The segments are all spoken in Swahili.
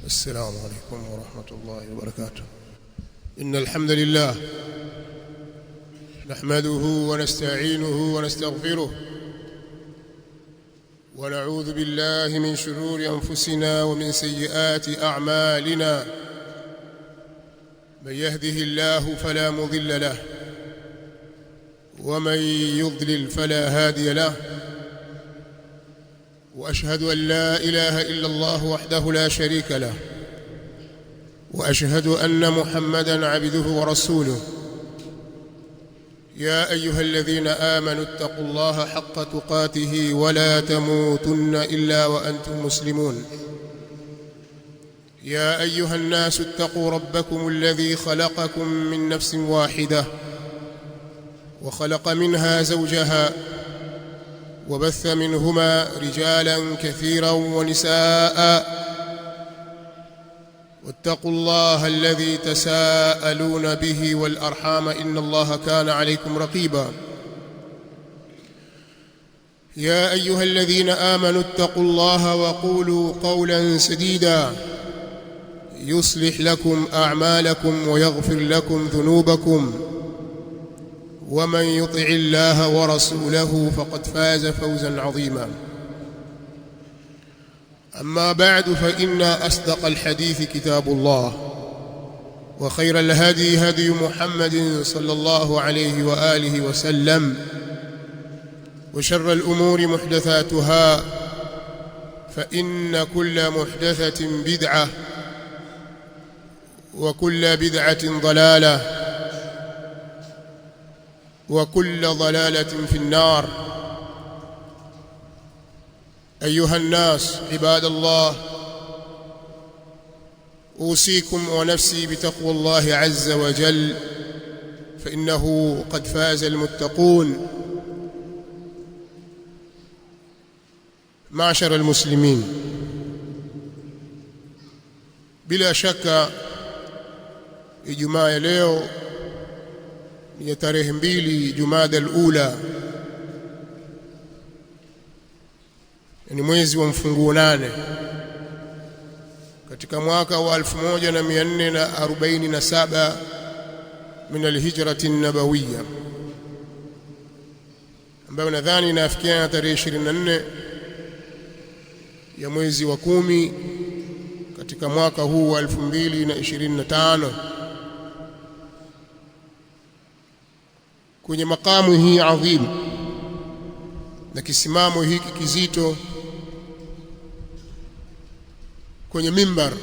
السلام عليكم ورحمة الله وبركاته. إن الحمد لله نحمده ونستعينه ونستغفره ونعوذ بالله من شرور أنفسنا ومن سيئات أعمالنا. من يهده الله فلا مضل له ومن يضلل فلا هادي له، وأشهد أن لا إله إلا الله وحده لا شريك له، وأشهد أن محمدًا عبده ورسوله. يا أيها الذين آمنوا اتقوا الله حق تقاته ولا تموتن إلا وأنتم مسلمون. يا أيها الناس اتقوا ربكم الذي خلقكم من نفس واحدة وخلق منها زوجها وبث منهما رجالا كثيرا ونساء، واتقوا الله الذي تساءلون به والأرحام إن الله كان عليكم رقيبا. يا أيها الذين آمنوا اتقوا الله وقولوا قولا سديدا يصلح لكم أعمالكم ويغفر لكم ذنوبكم، ومن يطع الله ورسوله فقد فاز فوزا عظيما. أما بعد، فإن أصدق الحديث كتاب الله، وخير الهدي هدي محمد صلى الله عليه وآله وسلم، وشر الأمور محدثاتها، فإن كل محدثة بدعة وكل بدعة ضلالة وكل ضلالة في النار. أيها الناس عباد الله، أوصيكم ونفسي بتقوى الله عز وجل، فإنه قد فاز المتقون. معشر المسلمين، bila shaka Ijumaa ya leo ni tarehe 2 Jumada al-Ula, ni mwezi wa mfunguo 8 katika mwaka wa 1447 min al-hijrati an-nabawiyya, ambayo nadhani inafikia tarehe 24 ya mwezi wa 10 katika mwaka huu wa 2025. Kwenye makamu hii adhim na kisimamo hiki kizito kwenye mimbar,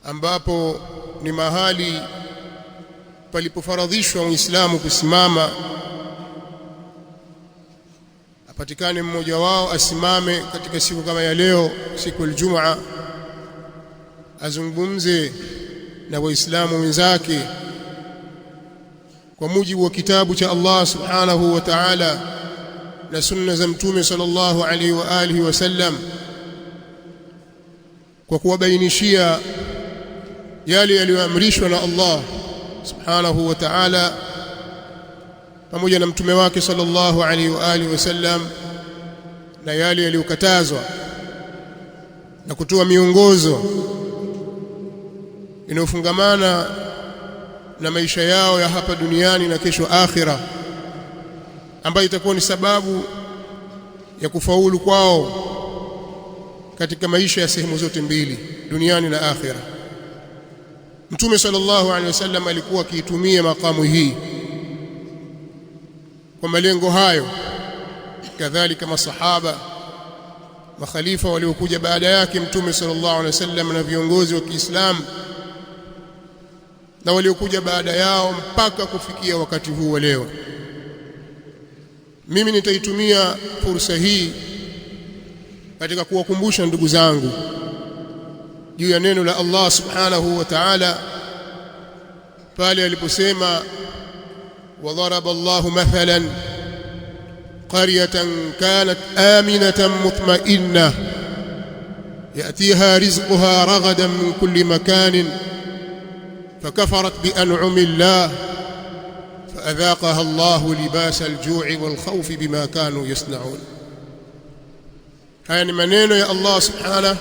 ambapo ni mahali palipofaradhishwa Muislamu kusimama, apatikane mmoja wao asimame katika siku kama ya leo, siku al-Jum'a, azungumze na Waislamu wenzake kwa mujibu wa kitabu cha Allah subhanahu wa ta'ala na sunna za Mtume sallallahu alaihi wa alihi wasallam, kwa kuwabainishia yale yaliyoamrishwa na Allah subhanahu wa ta'ala pamoja na mtume wake sallallahu alaihi wa alihi wasallam, na yale yaliyokatazwa, na kutoa miongozo inayofungamana na maisha yao ya hapa duniani na kesho akhira, ambayo itakuwa ni sababu ya kufaulu kwao katika maisha ya sehemu zote mbili, duniani na akhira. Mtume sallallahu alaihi wasallam alikuwa akiitumia makamu hii kwa malengo hayo, kadhalika masahaba, makhalifa waliokuja baada yake Mtume sallallahu alaihi wasallam, na viongozi wa Kiislamu na waliokuja baada yao mpaka kufikia wakati huu wa leo. Mimi nitaitumia fursa hii katika kuwakumbusha ndugu zangu juu ya neno la Allah subhanahu wa ta'ala pale aliposema, وضرب الله مثلا قرية كانت آمنة مطمئنة يأتيها رزقها رغدا من كل مكان فكفرت بأنعم الله فأذاقها الله لباس الجوع والخوف بما كانوا يصنعون. Haya ni maneno ya Allah subhanahu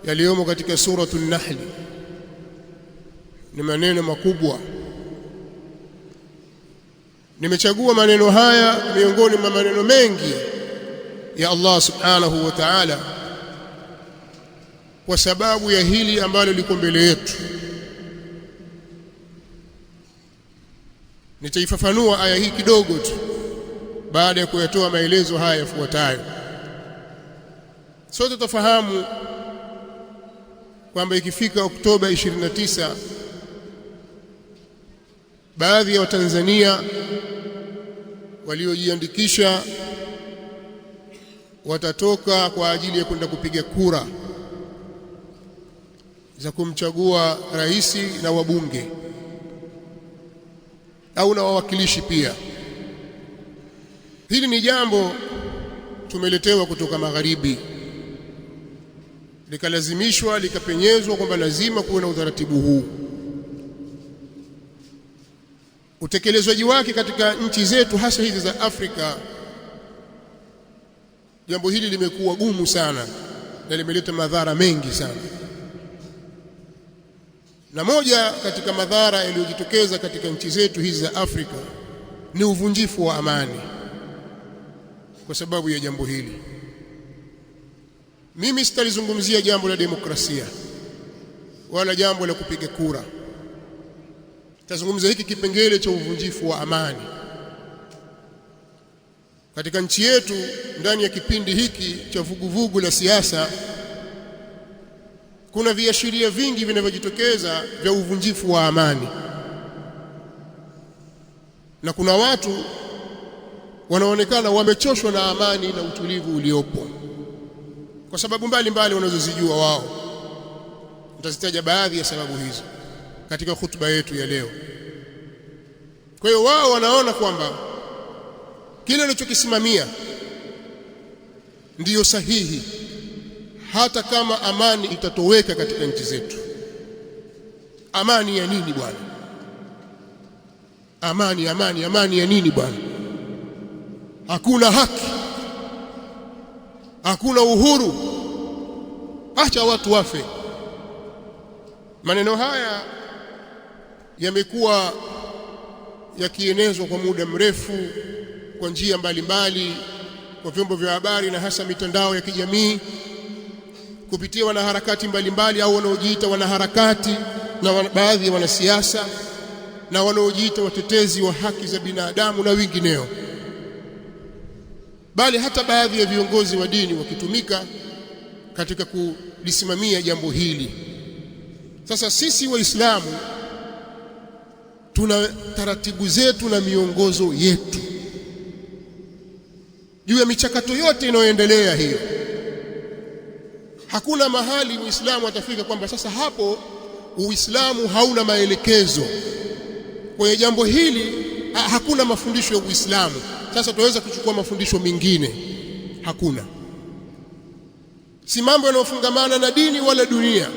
yaliyomo katika suratul Nahl. Ni maneno makubwa. Nimechagua maneno haya miongoni mwa maneno mengi ya Allah subhanahu wa ta'ala kwa sababu ya hili ambalo liko mbele yetu. Nitaifafanua aya hii kidogo tu baada ya kuyatoa maelezo haya yafuatayo. Sote tufahamu kwamba ikifika Oktoba 29 baadhi ya Watanzania waliojiandikisha watatoka kwa ajili ya kwenda kupiga kura za kumchagua rais na wabunge au na wawakilishi pia. Hili ni jambo tumeletewa kutoka magharibi, likalazimishwa likapenyezwa kwamba lazima kuwe na utaratibu huu. Utekelezwaji wake katika nchi zetu hasa hizi za Afrika, jambo hili limekuwa gumu sana na limeleta madhara mengi sana. Na moja katika madhara yaliyojitokeza katika nchi zetu hizi za Afrika ni uvunjifu wa amani kwa sababu ya jambo hili. Mimi sitalizungumzia jambo la demokrasia wala jambo la kupiga kura. Tazungumza hiki kipengele cha uvunjifu wa amani katika nchi yetu. Ndani ya kipindi hiki cha vuguvugu la siasa kuna viashiria vingi vinavyojitokeza vya uvunjifu wa amani, na kuna watu wanaonekana wamechoshwa na amani na utulivu uliopo kwa sababu mbalimbali wanazozijua wao. Nitazitaja baadhi ya sababu hizo katika hutuba yetu ya leo. Kwa hiyo wao wanaona kwamba kile walichokisimamia ndiyo sahihi hata kama amani itatoweka katika nchi zetu. Amani ya nini bwana? Amani ya nini bwana? Hakuna haki, hakuna uhuru, acha watu wafe. Maneno haya yamekuwa yakienezwa kwa muda mrefu kwa njia mbalimbali, kwa vyombo vya habari na hasa mitandao ya kijamii, kupitia wanaharakati mbalimbali au wanaojiita wanaharakati na baadhi ya wanasiasa na wanaojiita watetezi wa haki za binadamu na wengineo, bali hata baadhi ya viongozi wa dini wakitumika katika kulisimamia jambo hili. Sasa sisi Waislamu tuna taratibu zetu na miongozo yetu juu ya michakato yote inayoendelea hiyo. Hakuna mahali Muislamu atafika kwamba sasa hapo Uislamu hauna maelekezo. Kwa jambo hili hakuna mafundisho ya Uislamu, sasa tunaweza kuchukua mafundisho mengine. Hakuna. Si mambo yanayofungamana na dini wala dunia,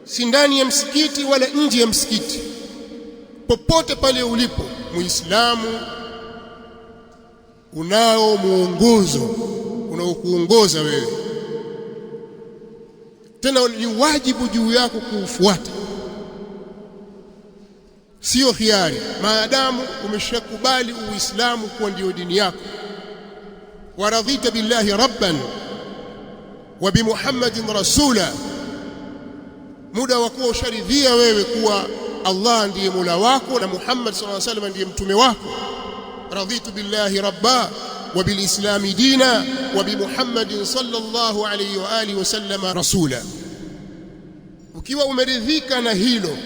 si ndani ya msikiti wala nje ya msikiti. Popote pale ulipo Muislamu unao muongozo unaokuongoza wewe, tena ni wajibu juu yako kuufuata, sio hiari. Maadamu umeshakubali Uislamu kuwa ndio dini yako, waradhita billahi rabban wa bi Muhammadin rasula, muda wa kuwa usharidhia wewe kuwa Allah ndiye Mola wako na Muhammad sallallahu alaihi wasallam ndiye mtume wako. Radhitu billahi rabba wa bil islami dina wa bi Muhammadin sallallahu alaihi wa alihi wasallam rasula. Ukiwa umeridhika na hilo,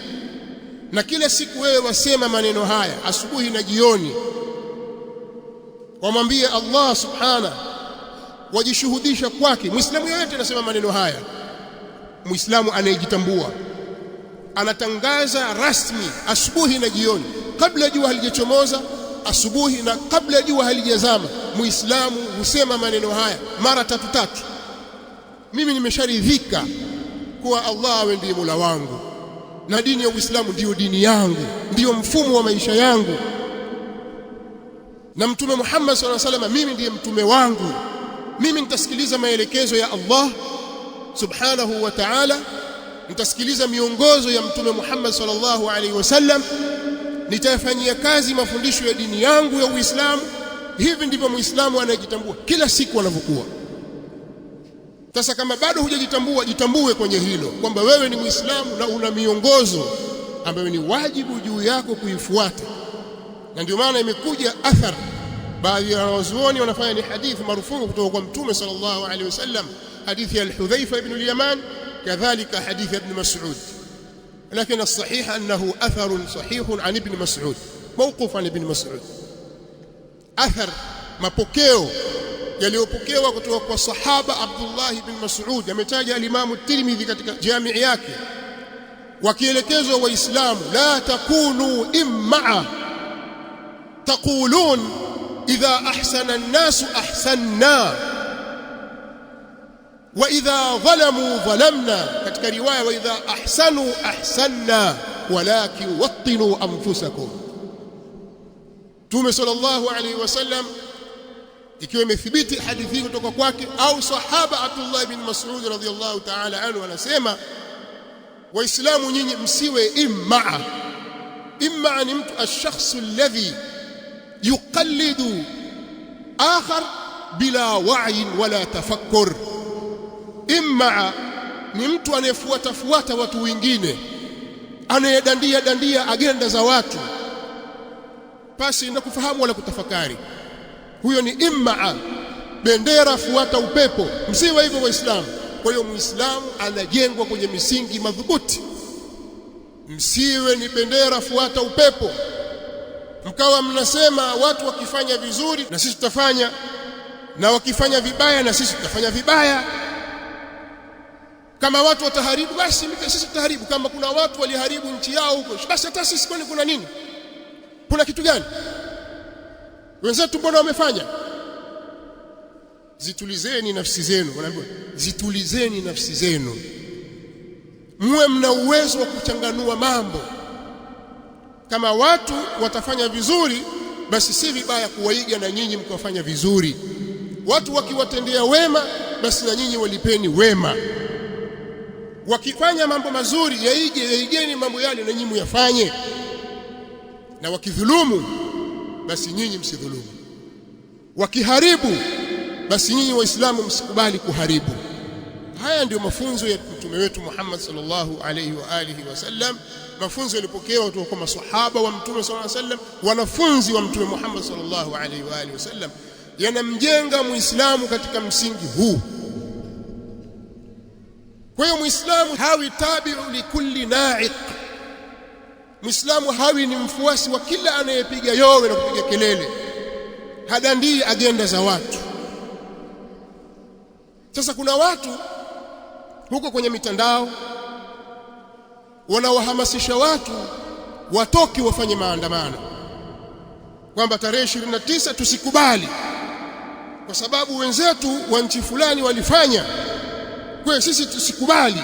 na kila siku wewe wasema maneno haya asubuhi na jioni, wamwambie Allah subhanahu, wajishuhudisha kwake. Muislamu yote anasema maneno haya. Muislamu anayejitambua anatangaza rasmi asubuhi na jioni, kabla jua halijachomoza, asubuhi na kabla jua halijazama. Muislamu husema maneno haya mara tatu. Mimi nimesharidhika kuwa Allah awe ndiye Mola wangu na dini ya Uislamu ndiyo dini yangu, ndiyo mfumo wa maisha yangu, na Mtume Muhammad sallallahu alaihi wasallam mimi ndiye mtume wangu, mimi nitasikiliza maelekezo ya Allah subhanahu wa ta'ala, nitasikiliza miongozo ya Mtume Muhammad sallallahu alaihi wasallam, nitayafanyia kazi mafundisho ya dini yangu ya Uislamu. Hivi ndivyo Muislamu anajitambua kila siku anavyokuwa. Sasa kama bado hujajitambua, jitambue kwenye hilo kwamba wewe ni Muislamu na una miongozo ambayo ni wajibu juu yako kuifuata. Na ndio maana imekuja athar, baadhi ya wanazuoni wanafanya ni hadithi marufuku kutoka kwa Mtume sallallahu alaihi wasallam, hadithi ya Hudhaifa ibn al-Yaman, kadhalika hadithi ya Ibn Mas'ud. Lakini as-sahih annahu atharun sahihun an Ibn Mas'ud, mawquf an Ibn Mas'ud. Athar, mapokeo yaliyopokewa kutoka kwa sahaba Abdullah ibn Mas'ud, ametaja al-Imam at-Tirmidhi katika jamii yake, wakielekezwa waislamu, la takunu imma'a taqulun idha ahsana an-nasu ahsanna wa idha zalamu zalamna, katika riwaya wa idha ahsanu ahsanna walakin wattinu anfusakum. Mtume sallallahu alaihi wasallam, ikiwa imethibiti hadithi kutoka kwake au sahaba Abdullah ibn Mas'ud radhiyallahu ta'ala anhu, anasema waislamu nyinyi msiwe imma'a. Imma'a ni mtu ash-shakhs alladhi yuqallidu akhar bila wa'yin wala tafakkur. Imma'a ni mtu anayefuata watu wengine, anayedandia agenda za watu pasi na kufahamu wala kutafakari. Huyo ni imma'a, bendera fuata upepo. Msiwe hivyo waislamu. Kwa hiyo muislamu anajengwa kwenye misingi madhubuti. Msiwe ni bendera fuata upepo, mkawa mnasema watu wakifanya vizuri na sisi tutafanya, na wakifanya vibaya na sisi tutafanya vibaya. Kama watu wataharibu, basi sisi tutaharibu. Kama kuna watu waliharibu nchi yao huko, basi hata sisi kwani kuna nini? Kuna kitu gani? Wenzetu mbona wamefanya? Zitulizeni nafsi zenu. Wanaambiwa zitulizeni nafsi zenu, muwe mna uwezo wa kuchanganua mambo. Kama watu watafanya vizuri, basi si vibaya kuwaiga na nyinyi mkafanya vizuri. Watu wakiwatendea wema, basi na nyinyi walipeni wema. Wakifanya mambo mazuri, yaigeni mambo yale na nyinyi muyafanye. Na wakidhulumu, basi nyinyi msidhulumu. Wakiharibu, basi nyinyi waislamu msikubali kuharibu. Haya ndio mafunzo ya mtume wetu Muhammad sallallahu alayhi wa alihi wasallam, mafunzo yalipokewa kutoka kwa maswahaba wa mtume sallallahu alayhi wasallam, wanafunzi wa mtume Muhammad sallallahu alayhi wa alihi wasallam, yanamjenga muislamu katika msingi huu. Kwa hiyo muislamu hawi tabi'u likulli na'iq. Muislamu hawi ni mfuasi wa kila anayepiga yowe na kupiga kelele, hadandii agenda za watu. Sasa kuna watu huko kwenye mitandao wanawahamasisha watu watoke wafanye maandamano, kwamba tarehe 29 tusikubali kwa sababu wenzetu wa nchi fulani walifanya, kwa hiyo sisi tusikubali,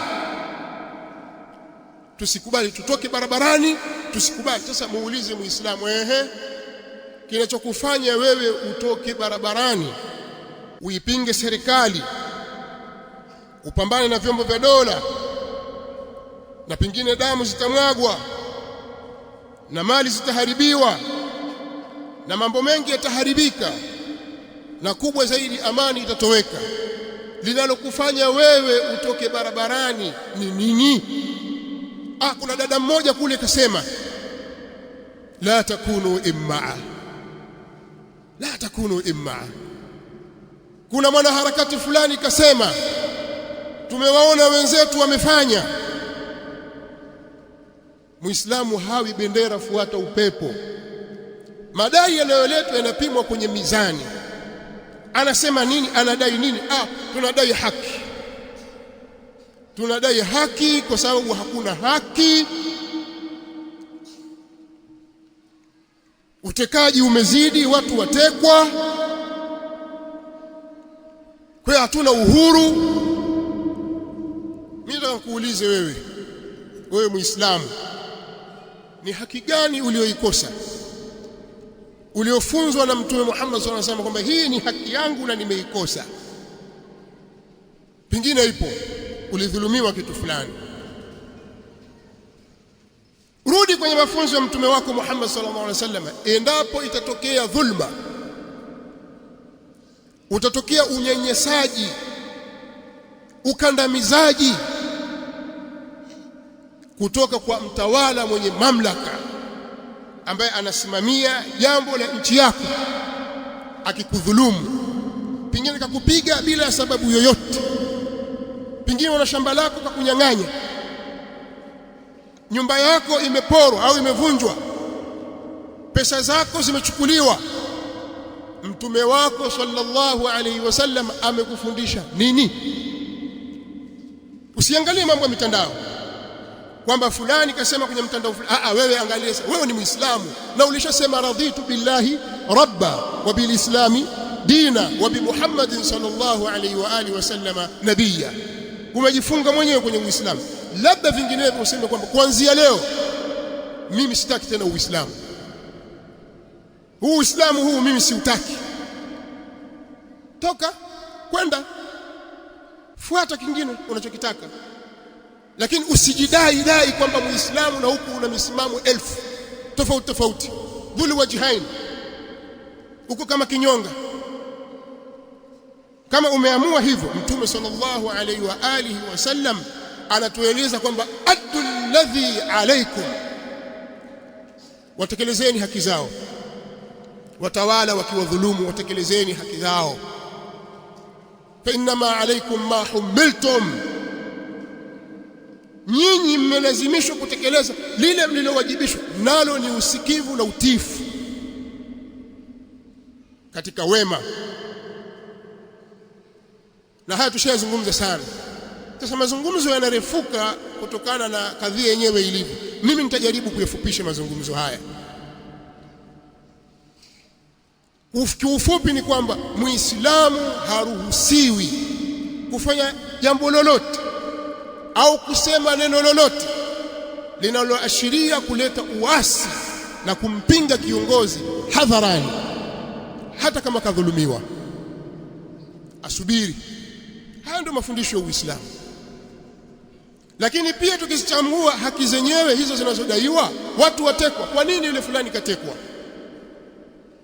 tutoke barabarani, tusikubali. Sasa muulize muislamu, kinachokufanya wewe utoke barabarani uipinge serikali, upambane na vyombo vya dola, na pengine damu zitamwagwa na mali zitaharibiwa na mambo mengi yataharibika, na kubwa zaidi amani itatoweka, linalokufanya wewe utoke barabarani ni nini? Kuna dada mmoja kule kasema la takunu imma'a, la takunu imma'a. Kuna mwanaharakati fulani kasema tumewaona wenzetu wamefanya. Muislamu hawi bendera fuata upepo. Madai yanayoletwa yanapimwa kwenye mizani. Anasema nini? Anadai nini? Tunadai haki. Tunadai haki kwa sababu hakuna haki. Utekaji umezidi, watu watekwa, kwa hiyo hatuna uhuru. Mimi nataka kuulize wewe Muislamu, ni haki gani ulioikosa, uliofunzwa na Mtume Muhammad sallallahu alaihi wasallam kwamba hii ni haki yangu na nimeikosa? pingine ipo, ulidhulumiwa kitu fulani. Rudi kwenye mafunzo ya mtume wako Muhammad sallallahu alaihi wasallam. Endapo itatokea dhulma, utatokea unyenyesaji, ukandamizaji kutoka kwa mtawala mwenye mamlaka ambaye anasimamia jambo la nchi yako, akikudhulumu, pengine kakupiga bila sababu yoyote, pengine una shamba lako kwa kunyang'anya, nyumba yako imeporwa au imevunjwa, pesa zako zimechukuliwa, mtume wako sallallahu alaihi wasallam amekufundisha nini? Usiangalie mambo ya mitandao kwamba fulani kasema kwenye mtandao fulani. Wewe angalia, wewe ni Muislamu na ulishasema raditu billahi rabba wa bilislami dina wa bi Muhammadin sallallahu alaihi wa alihi wasallama nabiyya. Umejifunga mwenyewe kwenye Uislamu. Labda vinginevyo useme kwamba kuanzia leo mimi sitaki tena Uislamu, huu Uislamu huu mimi siutaki, toka kwenda fuata kingine unachokitaka. Lakini usijidai kwamba Muislamu na huku una misimamo elfu tofauti, dhulu wajhain, huko kama kinyonga. Kama umeamua hivyo, mtume sallallahu alaihi wa alihi wasallam anatueleza kwamba addu alladhi alaykum, watekelezeni haki zao. Watawala wakiwadhulumu, watekelezeni haki zao. Fa innama alaykum ma humiltum, nyinyi mmelazimishwa kutekeleza lile mlilowajibishwa nalo, ni usikivu na utifu katika wema. Na haya tushayazungumza sana. Sasa mazungumzo yanarefuka kutokana na kadhia yenyewe ilivyo. Mimi nitajaribu kuyafupisha mazungumzo haya. Ufupi ni kwamba Muislamu haruhusiwi kufanya jambo lolote au kusema neno lolote linaloashiria kuleta uasi na kumpinga kiongozi hadharani, hata kama kadhulumiwa. Asubiri. Haya ndio mafundisho ya Uislamu. Lakini pia tukizichambua haki zenyewe hizo zinazodaiwa, watu watekwa. Kwa nini yule fulani katekwa?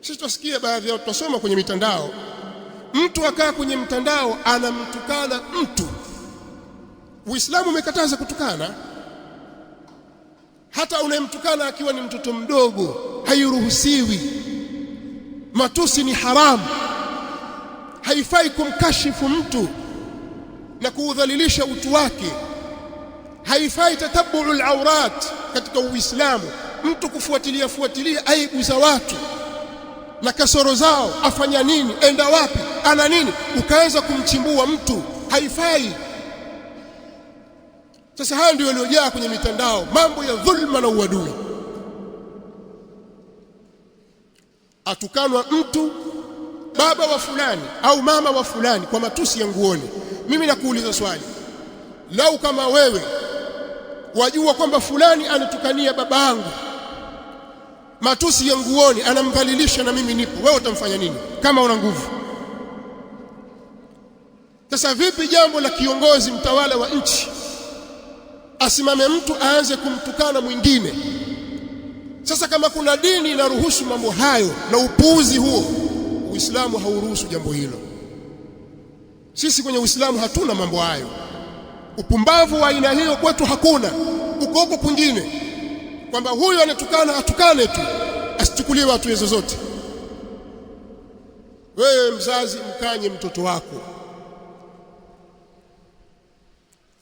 Sisi tusikie baadhi ya watu tusoma kwenye mitandao, mtu akaa kwenye mtandao anamtukana mtu. Uislamu umekataza kutukana. Hata unayemtukana akiwa ni mtoto mdogo hairuhusiwi. Matusi ni haramu. Haifai kumkashifu mtu na kuudhalilisha utu wake. Haifai tatabu'ul aurat katika Uislamu, mtu kufuatilia aibu za watu na kasoro zao, afanya nini, enda wapi, ana nini, ukaanza kumchimbua mtu. Haifai. Sasa haya ndio yaliyojaa kwenye mitandao, mambo ya dhulma na uadui. Atukanwa mtu, baba wa fulani au mama wa fulani, kwa matusi ya nguoni. Mimi nakuuliza swali, lau kama wewe wajua kwamba fulani anatukania babangu, matusi ya nguoni, anamdhalilisha na mimi nipo, wewe utamfanya nini kama una nguvu? Sasa vipi jambo la kiongozi, mtawala wa nchi, asimame mtu aanze kumtukana mwingine? Sasa kama kuna dini inaruhusu mambo hayo na upuuzi huo, Uislamu hauruhusu jambo hilo. Sisi kwenye Uislamu hatuna mambo hayo. Upumbavu wa aina hiyo kwetu hakuna. Uko huko kwingine kwamba huyu anatukana, atukane tu, asichukuliwe watu zozote. Wewe mzazi, mkanye mtoto wako.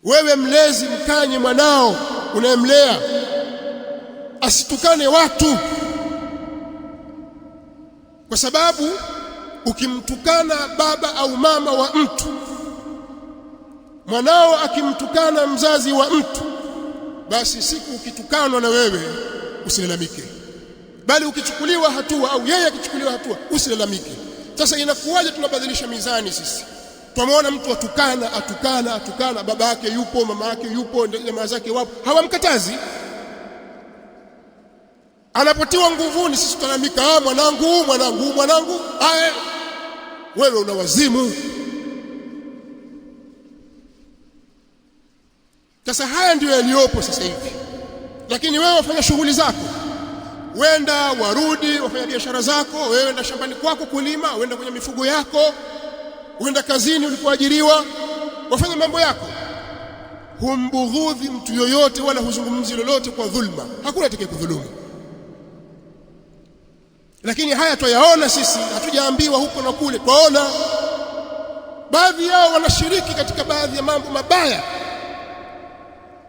Wewe mlezi, mkanye mwanao unayemlea, asitukane watu. Kwa sababu ukimtukana baba au mama wa mtu, mwanao akimtukana mzazi wa mtu, basi siku ukitukanwa na wewe usilalamike, bali ukichukuliwa hatua au yeye akichukuliwa hatua usilalamike. Sasa inakuwaje tunabadilisha mizani sisi? Tumeona mtu atukana, baba yake yupo, mama yake yupo, jamaa zake wapo, hawamkatazi. Anapotiwa nguvuni sisi tunalalamika, mwanangu. Wewe una wazimu. Sasa haya ndio yaliyopo sasa hivi, lakini wewe wafanya shughuli zako, wenda warudi, wafanya biashara zako, wewe wenda shambani kwako kulima, wenda kwenye mifugo yako, wenda kazini ulipoajiriwa, wafanya mambo yako, humbughudhi mtu yoyote wala huzungumzi lolote kwa dhulma. Hakuna atakayekudhulumu. Lakini haya twayaona sisi, hatujaambiwa huko na kule. Twaona baadhi yao wanashiriki katika baadhi ya mambo mabaya.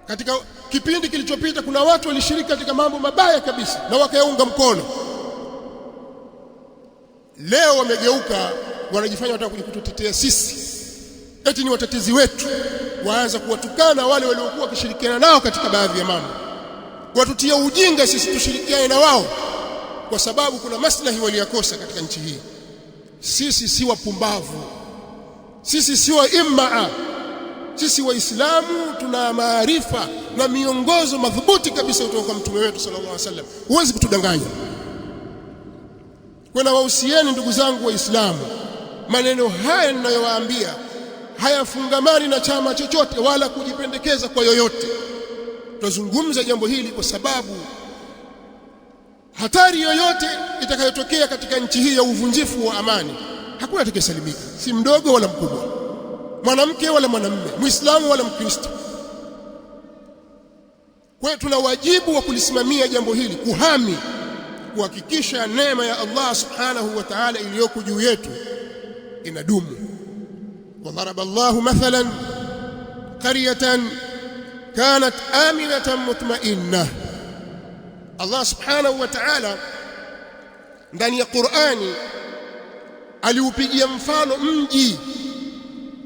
Katika kipindi kilichopita kuna watu walishiriki katika mambo mabaya kabisa na wakayaunga mkono. Leo wamegeuka, wanajifanya wataka kututetea sisi, eti ni watetezi wetu, waanza kuwatukana wale waliokuwa wakishirikiana nao katika baadhi ya mambo, watutia ujinga sisi tushirikiane na wao kwa sababu kuna maslahi waliyakosa katika nchi hii. Sisi si wapumbavu, sisi si waimmaa. Sisi Waislamu tuna maarifa na miongozo madhubuti kabisa kutoka kwa mtume wetu sallallahu alaihi wasallam. Huwezi kutudanganya. Kuna wahusieni ndugu zangu Waislamu, maneno haya ninayowaambia hayafungamani na chama chochote wala kujipendekeza kwa yoyote. Tunazungumza jambo hili kwa sababu hatari yoyote itakayotokea katika nchi hii ya uvunjifu wa amani, hakuna atakayesalimika, si mdogo wala mkubwa, mwanamke wala mwanamume, Muislamu wala Mkristo. Kwa hiyo tuna wajibu wa kulisimamia jambo hili, kuhami, kuhakikisha neema ya Allah subhanahu wa ta'ala iliyoko juu yetu inadumu. Wadharaba Allahu mathalan qaryatan kanat aminatan mutma'innah. Allah subhanahu wa ta'ala ndani ya Qur'ani aliupigia mfano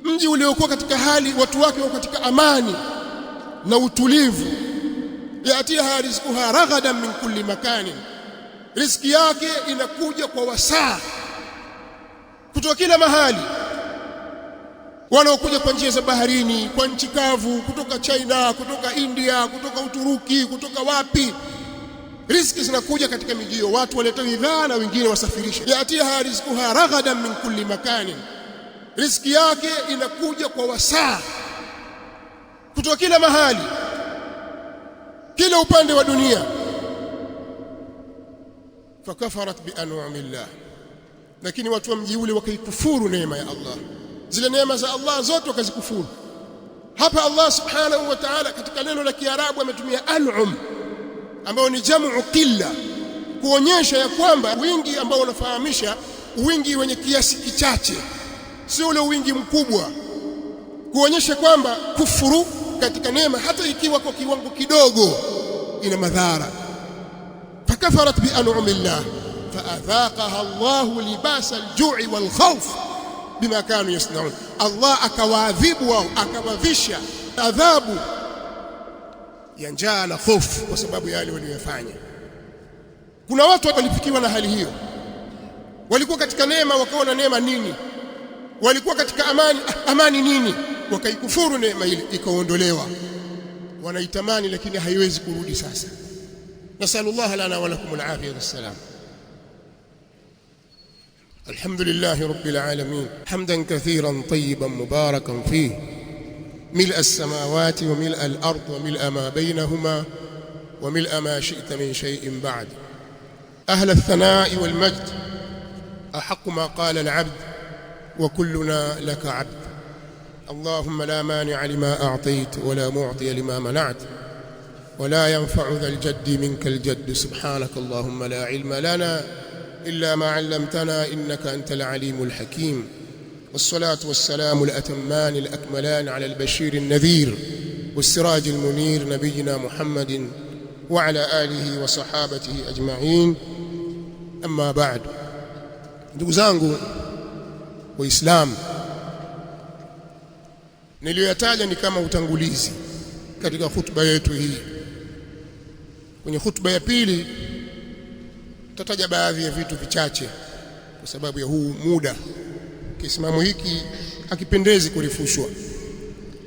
mji uliokuwa katika hali watu wake wako katika amani na utulivu. Yatiha rizquha raghadan min kulli makani, riziki yake inakuja kwa wasaa kutoka kila mahali. Wanaokuja kwa njia za baharini, kwa nchi kavu, kutoka China, kutoka India, kutoka Uturuki, kutoka wapi, riziki zinakuja katika miji hiyo. Watu waleta bidhaa na wengine wasafirisha. Yatiha rizquha raghadan min kulli makani, riziki yake inakuja kwa wasaa kutoka kila mahali, kila upande wa dunia. Fakafarat bi an'amillah, lakini watu wa mji ule wakaikufuru neema ya Allah. Zile neema za Allah zote wakazikufuru. Hapa Allah subhanahu wa ta'ala katika neno la Kiarabu ametumia an'am, ambao ni jamu qilla, kuonyesha ya kwamba wingi ambao unafahamisha wingi wenye kiasi kichache, sio ule wingi mkubwa, kuonyesha kwamba kufuru katika neema hata ikiwa kwa kiwango kidogo ina madhara. Fakafarat bi an'amillah faadhaqaha Allahu libasa al-ju'i wal khawf bima kanu yasnaun. Allah akawaadhibu wao, akawavisha adhabu ya njaa na hofu kwa sababu ya yale waliyofanya. Kuna watu walifikiwa na hali hiyo, walikuwa katika neema wakaona neema nini, walikuwa katika amani nini, wakaikufuru neema ile ikaondolewa. Wanaitamani lakini haiwezi kurudi sasa. Nasallallahu lana wa lakum al-afiyata was-salam. Alhamdulillahi rabbil alamin, hamdan kathiran tayyiban mubarakan fihi, ملء السماوات وملء الأرض وملء ما بينهما وملء ما شئت من شيء بعد. أهل الثناء والمجد، أحق ما قال العبد وكلنا لك عبد. اللهم لا مانع لما أعطيت ولا معطي لما منعت ولا ينفع ذا الجد منك الجد. سبحانك اللهم لا علم لنا إلا ما علمتنا إنك أنت العليم الحكيم. والصلاة والسلام الأتمان الأكملان على البشير النذير والسراج المنير نبينا محمد وعلى آله وصحابته أجمعين. أما بعد. ndugu zangu Waislamu, niliyoyataja ni kama utangulizi katika hutuba yetu hii. Kwenye hutuba ya pili tutataja baadhi ya vitu vichache kwa sababu ya huu muda. Kisimamo hiki hakipendezi kurefushwa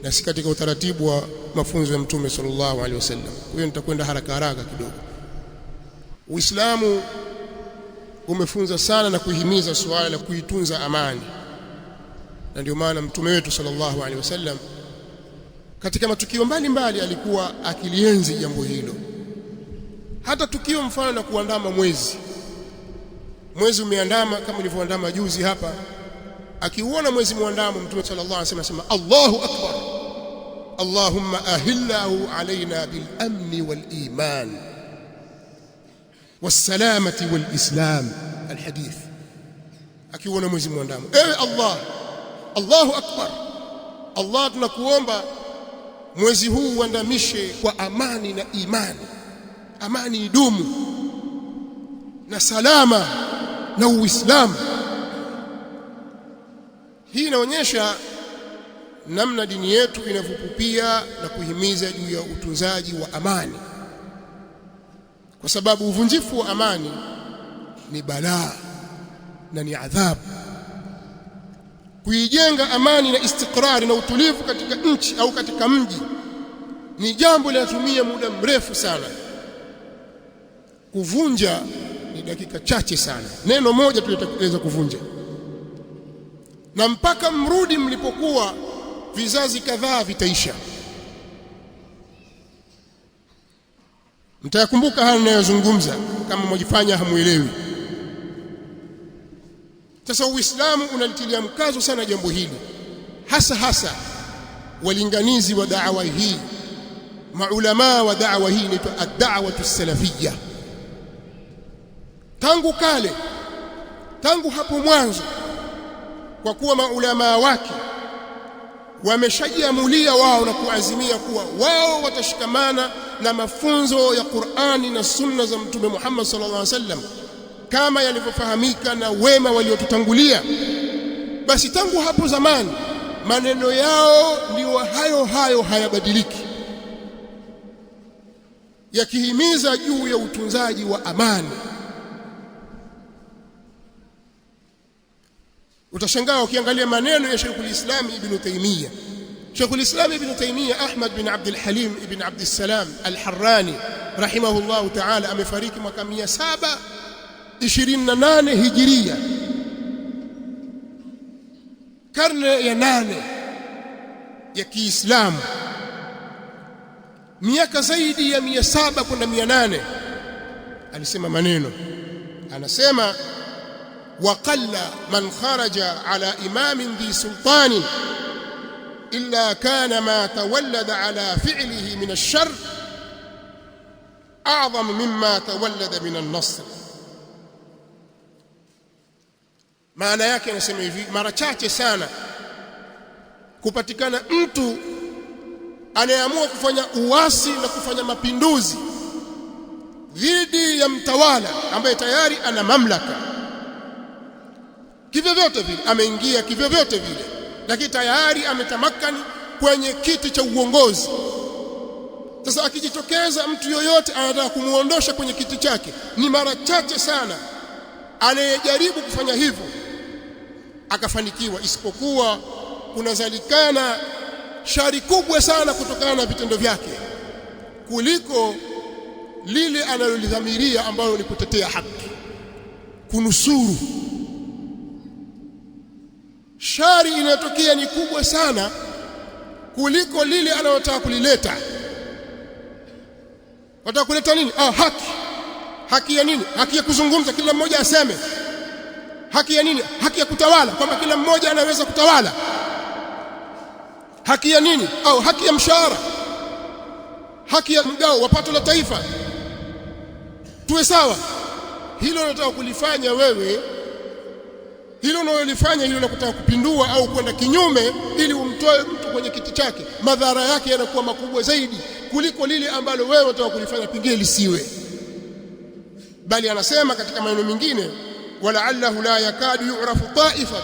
na si katika utaratibu wa mafunzo ya Mtume sallallahu alaihi wasallam. Kwa hiyo nitakwenda haraka haraka kidogo. Uislamu umefunza sana na kuhimiza suala la kuitunza amani, na ndio maana Mtume wetu sallallahu alaihi wasallam katika matukio mbalimbali alikuwa akilienzi jambo hilo. Hata tukio mfano na kuandama mwezi umeandama kama nilivyoandama juzi hapa, akiuona mwezi muandamo Mtume sallallahu alaihi wasallam asema Allahu akbar, Allahumma ahillahu alaina bil amni wal iman was salamati wal islam. Alhadith, akiuona mwezi muandamo, ewe Allah, Allahu akbar, Allah tunakuomba mwezi huu uandamishe kwa amani na imani, amani idumu na salama na Uislamu. Hii inaonyesha namna dini yetu inavyopupia na kuhimiza juu ya utunzaji wa amani, kwa sababu uvunjifu wa amani ni balaa na ni adhabu. Kuijenga amani na istikrari na utulivu katika nchi au katika mji ni jambo linalotumia muda mrefu sana. Kuvunja ni dakika chache sana, neno moja tulitekeleza kuvunja, na mpaka mrudi mlipokuwa vizazi kadhaa vitaisha. Mtayakumbuka haya ninayozungumza kama mwajifanya hamuelewi. Sasa Uislamu unalitilia mkazo sana jambo hili, hasa walinganizi wa da'wa hii, maulama wa da'wa hii, inaitwa ad-da'watu as-salafiyya. Tangu kale, tangu hapo mwanzo, kwa kuwa maulama wake wameshajiamulia wao na kuazimia kuwa wao watashikamana na mafunzo ya Qur'ani na sunna za Mtume Muhammad sallallahu alaihi wasallam kama yalivyofahamika na wema waliotutangulia, basi tangu hapo zamani maneno yao ndio hayo hayabadiliki, yakihimiza juu ya utunzaji wa amani. Utashangaa ukiangalia maneno ya Sheikhul Islam Ibn Taymiyyah. Sheikhul Islam Ibn Taymiyyah Ahmad bin Abdul Halim ibn Abdul Salam Al-Harrani rahimahullah ta'ala amefariki mwaka 728 Hijiria, karne ya 8 ya Kiislamu, miaka zaidi ya 700 kwenda 800. Alisema maneno, anasema وقل من خرج على إمام ذي سلطان إلا كان ما تولد على فعله من الشر أعظم مما تولد من النصر. maana yake anasema hivi, mara chache sana kupatikana mtu anayeamua kufanya uasi na kufanya mapinduzi dhidi ya mtawala ambaye tayari ana mamlaka kivyovyote vile, ameingia kivyovyote vile, lakini tayari ametamakani kwenye kiti cha uongozi. Sasa akijitokeza mtu yoyote anataka kumuondosha kwenye kiti chake, ni mara chache sana anayejaribu kufanya hivyo akafanikiwa, isipokuwa kunazalikana shari kubwa sana kutokana na vitendo vyake kuliko lile analolidhamiria ambalo ni kutetea haki, kunusuru. Shari inayotokea ni kubwa sana kuliko lile analotaka kulileta. Wataka kuleta nini? Haki ya nini? Haki ya kuzungumza, kila mmoja aseme. Haki ya nini? Haki ya kutawala, kwamba kila mmoja anaweza kutawala. Haki ya nini? Haki ya mshahara, haki ya mgao wa pato la taifa, tuwe sawa. Hilo unataka kulifanya wewe, hilo unalolifanya hilo unakutaka kupindua au kwenda kinyume ili umtoe mtu kwenye kiti chake, madhara yake yanakuwa makubwa zaidi kuliko lile ambalo wewe unataka kulifanya pengine lisiwe. Bali anasema katika maneno mengine, wala'allahu la yakadu yu'rafu ta'ifa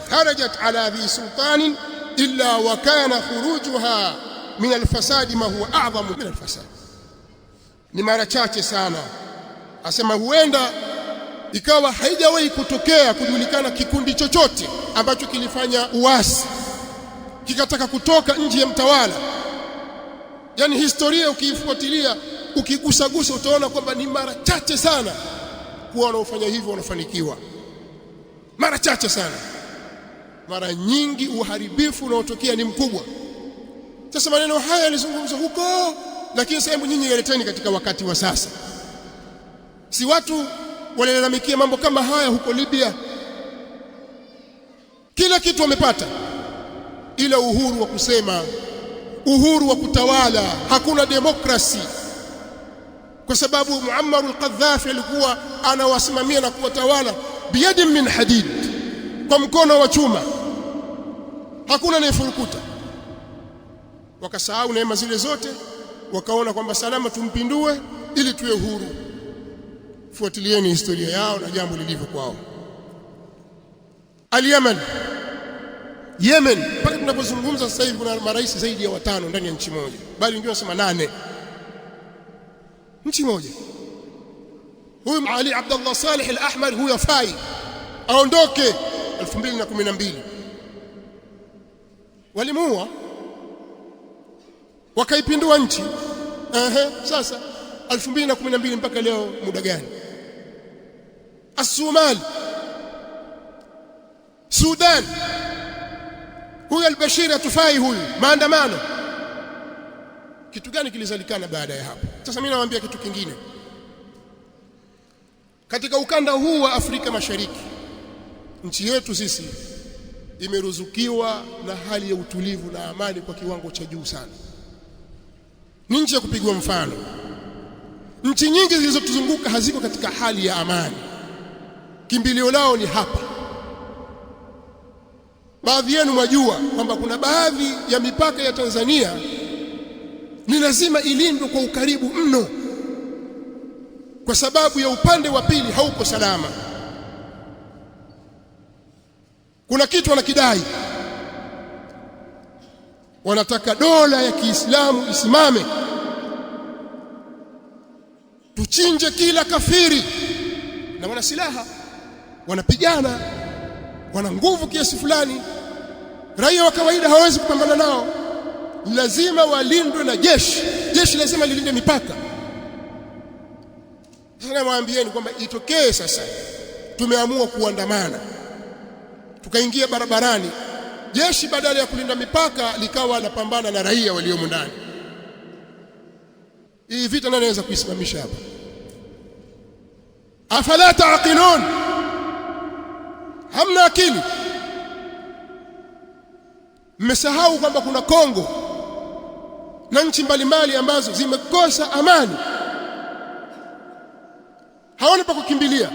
kharajat ala dhi sultanin illa wa kana khurujuha min alfasadi ma huwa a'zamu min alfasad. Ni mara chache sana, asema huenda ikawa haijawahi kutokea kujulikana kikundi chochote ambacho kilifanya uasi kikataka kutoka nje ya mtawala. Yani historia ukiifuatilia, ukigusagusa, utaona kwamba ni mara chache sana kuwa wanaofanya hivyo wanafanikiwa, mara chache sana. Mara nyingi uharibifu unaotokea ni mkubwa. Sasa maneno haya yalizungumzwa huko, lakini sasa hebu nyinyi yaleteni katika wakati wa sasa. Si watu walilalamikia mambo kama haya huko Libya? Kila kitu wamepata, ila uhuru wa kusema, uhuru wa kutawala. Hakuna demokrasi, kwa sababu Muammar al-Qaddafi alikuwa anawasimamia na kuwatawala biyadin min hadid, kwa mkono wa chuma, hakuna anayefurukuta. Wakasahau neema zile zote, wakaona kwamba salama tumpindue ili tuwe huru. Fuatilieni historia yao na jambo lilivyo kwao. Yemen, mpaka tunapozungumza sasa hivi kuna marais zaidi ya 5 ndani ya nchi moja, bali wengine wanasema 8 nchi moja. Huyu Ali Abdullah Saleh al-Ahmar huyo afai aondoke 2012. Walimuua, wakaipindua nchi. Sasa 2012 mpaka leo muda gani? As-Somali, Sudan, huyu al-Bashir atufai huyu, maandamano. Kitu gani kilizalikana baada ya hapo? Sasa mimi nawaambia kitu kingine. Katika ukanda huu wa Afrika Mashariki, nchi yetu sisi imeruzukiwa na hali ya utulivu na amani kwa kiwango cha juu sana. Ni nchi ya kupigwa mfano. Nchi nyingi zilizotuzunguka haziko katika hali ya amani, kimbilio lao ni hapa. Baadhi yenu mwajua kwamba kuna baadhi ya mipaka ya Tanzania ni lazima ilindwe kwa ukaribu mno, kwa sababu ya upande wa pili hauko salama. Kuna kitu wanakidai, wanataka dola ya Kiislamu isimame, tuchinje kila kafiri, na wana silaha, wanapigana, wana nguvu kiasi fulani. Raia wa kawaida hawezi kupambana nao, lazima walindwe na jeshi. Jeshi lazima lilinde mipaka. Sasa nawaambieni kwamba itokee sasa tumeamua kuandamana, tukaingia barabarani, jeshi badala ya kulinda mipaka likawa linapambana na raia waliomo ndani. Hii vita nani anaweza kuisimamisha hapa? Afala taqilun? Hamna akili? Mmesahau kwamba kuna Kongo na nchi mbalimbali ambazo zimekosa amani, hawana pa kukimbilia.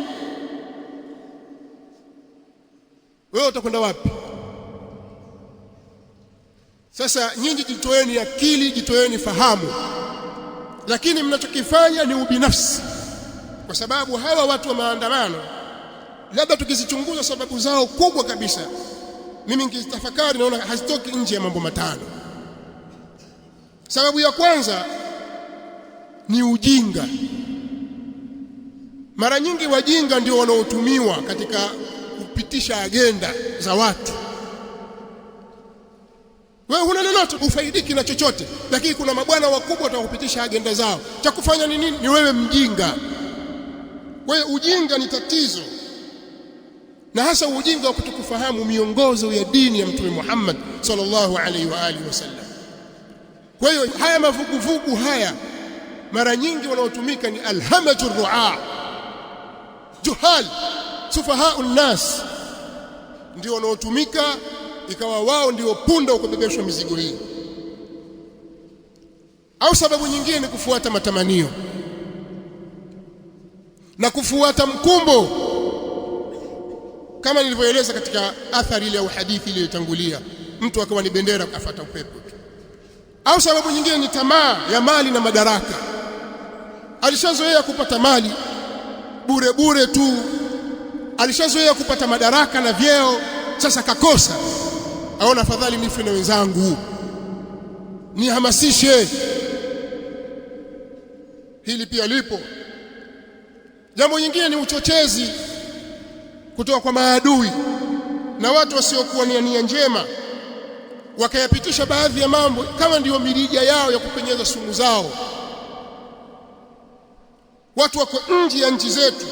Wewe utakwenda wapi? Sasa nyinyi jitoeni akili, jitoeni fahamu, lakini mnachokifanya ni ubinafsi, kwa sababu hawa watu wa maandamano, labda tukizichunguza sababu zao kubwa kabisa, mimi nikitafakari naona hazitoki nje ya mambo 5. Sababu ya kwanza ni ujinga. Mara nyingi wajinga ndio wanaotumiwa katika kupitisha agenda za watu. Wewe huna lolote, ufaidiki na chochote, lakini kuna mabwana wakubwa watakupitisha agenda zao. Cha kufanya ni nini? Ni wewe mjinga. Wewe ujinga ni tatizo, na hasa ujinga wa kutokufahamu miongozo ya dini ya Mtume Muhammad sallallahu alaihi wa alihi wasallam. Kwa hiyo haya mavuguvugu haya mara nyingi wanaotumika ni alhamatu ru'a, juhal, sufahaun nas, ndio wanaotumika, ikawa wao ndio punda ukubebeshwa mizigo hii. Au sababu nyingine ni kufuata matamanio na kufuata mkumbo, kama nilivyoeleza katika athari ile au hadithi ile iliyotangulia, mtu akawa ni bendera afuata upepo tu. Au sababu nyingine ni tamaa ya mali na madaraka. Alishazoea kupata mali bure bure tu, alishazoea kupata madaraka na vyeo, sasa kakosa, aona afadhali nife na wenzangu, nihamasishe. Hili pia lipo. Jambo nyingine ni uchochezi kutoka kwa maadui na watu wasiokuwa na nia njema, wakayapitisha baadhi ya mambo kama ndiyo mirija yao ya kupenyeza sumu zao. Watu wako nje ya nchi zetu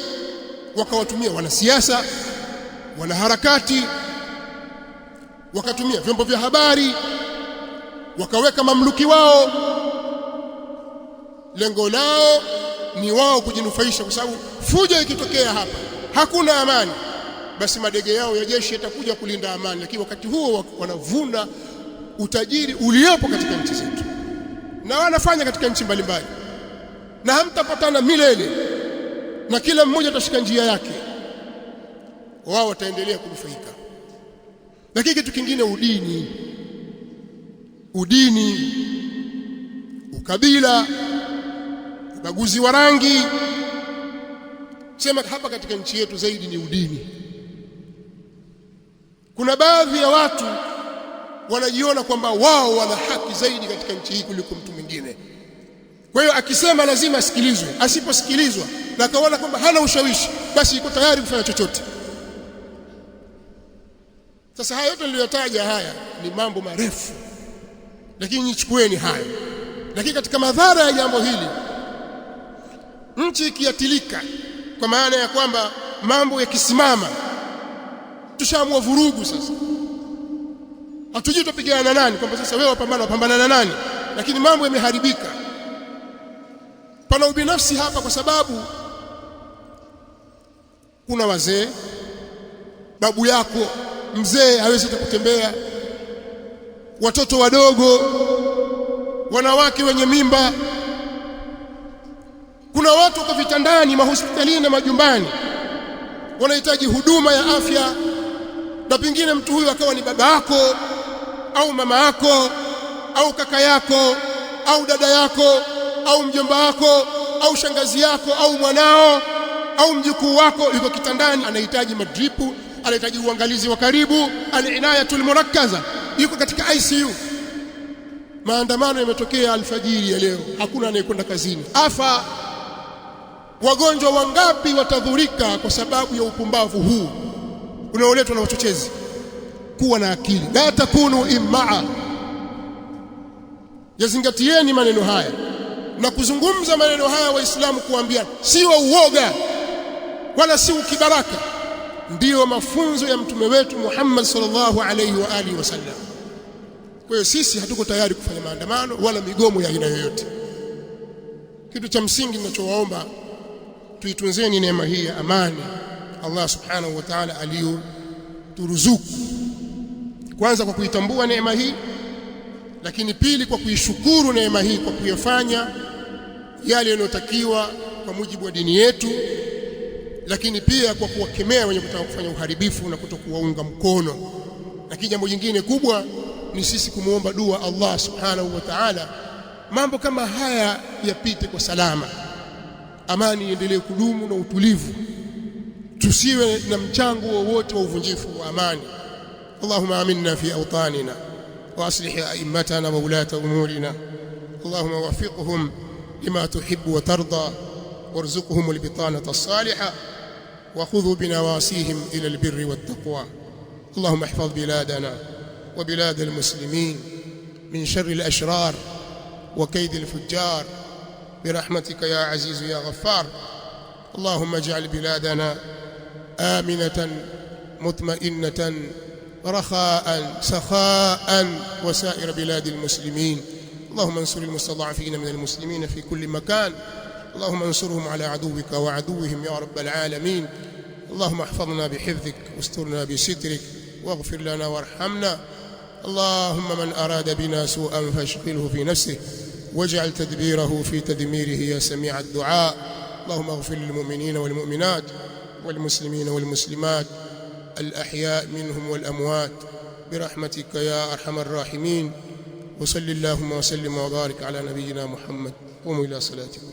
wakawatumia wanasiasa, wanaharakati, wakatumia vyombo vya habari, wakaweka mamluki wao. Lengo lao ni wao kujinufaisha, kwa sababu fujo ikitokea hapa hakuna amani, basi madege yao ya jeshi yatakuja kulinda amani, lakini wakati huo wanavuna utajiri uliopo katika nchi zetu, na wanafanya katika nchi mbalimbali, na hamtapatana milele, na kila mmoja atashika njia yake, wao wataendelea kunufaika. Lakini kitu kingine, udini, ukabila, ubaguzi wa rangi, sema hapa katika nchi yetu zaidi ni udini. Kuna baadhi ya watu wanajiona kwamba wao wana haki zaidi katika nchi hii kuliko mtu mwingine. Kwa hiyo akisema lazima asikilizwe, asiposikilizwa na akaona kwamba hana ushawishi, basi yuko tayari kufanya chochote. Sasa haya yote niliyotaja haya ni mambo marefu, lakini nichukueni hayo. Lakini katika madhara ya jambo hili, nchi ikiatilika, kwa maana ya kwamba mambo yakisimama, tushaamua vurugu sasa. Hatujui tupigana na nani, kwamba sasa wewe wapambana na nani, lakini mambo yameharibika. Pana ubinafsi hapa, kwa sababu kuna wazee, babu yako mzee hawezi kutembea, watoto wadogo, wanawake wenye mimba, kuna watu wako vitandani, mahospitalini na majumbani, wanahitaji huduma ya afya, na pengine mtu huyu akawa ni baba yako au mama yako au kaka yako au dada yako au mjomba wako au shangazi yako au mwanao au mjukuu wako, yuko kitandani, anahitaji madripu, anahitaji uangalizi wa karibu, al-inayatul murakkaza, yuko katika ICU. Maandamano yametokea alfajiri ya leo, hakuna anayekwenda kazini, afa. Wagonjwa wangapi watadhurika kwa sababu ya upumbavu huu unaoletwa na wachochezi? Kuwa na akili, la takunu immaa. Yazingatieni maneno haya, na kuzungumza maneno haya Waislamu kuambia si wa uoga wala si ukibaraka, ndiyo mafunzo ya mtume wetu Muhammad sallallahu alayhi wa alihi wasallam. Kwa hiyo sisi hatuko tayari kufanya maandamano wala migomo ya aina yoyote. Kitu cha msingi ninachowaomba, tuitunzeni neema hii ya amani Allah subhanahu wa ta'ala aliyoturuzuku, kwanza kwa kuitambua neema hii, lakini pili kwa kuishukuru neema hii kwa kuyafanya yale yanayotakiwa kwa mujibu wa dini yetu, lakini pia kwa kuwakemea wenye kutaka kufanya uharibifu na kutokuwaunga mkono. Lakini jambo jingine kubwa ni sisi kumuomba dua Allah subhanahu wa ta'ala, mambo kama haya yapite kwa salama, amani iendelee kudumu na utulivu, tusiwe na mchango wowote wa uvunjifu wa amani. Allahumma aminna fi awtanina wa aslih a'immatana wa ulata umurina, Allahumma wafiqhum lima tuhibbu wa tarda warzuqhum albitanata as-salihah wa khudhu binawasihim ila albirri wattaqwa. Allahumma ihfaz biladana wa bilad almuslimin min sharri alashrar wa kayd alfujjar برحمتك يا عزيز يا غفار. اللهم اجعل بلادنا آمنة مطمئنة رخاء سخاء وسائر بلاد المسلمين. اللهم انصر المستضعفين من المسلمين في كل مكان، اللهم انصرهم على عدوك وعدوهم يا رب العالمين. اللهم احفظنا بحفظك واسترنا بسترك واغفر لنا وارحمنا. اللهم من أراد بنا سوءا فاشغله في نفسه واجعل تدبيره في تدميره يا سميع الدعاء. اللهم اغفر للمؤمنين والمؤمنات والمسلمين والمسلمات الأحياء منهم والأموات برحمتك يا أرحم الراحمين. وصل اللهم وسلم وبارك على نبينا محمد. قوموا إلى صلاتكم.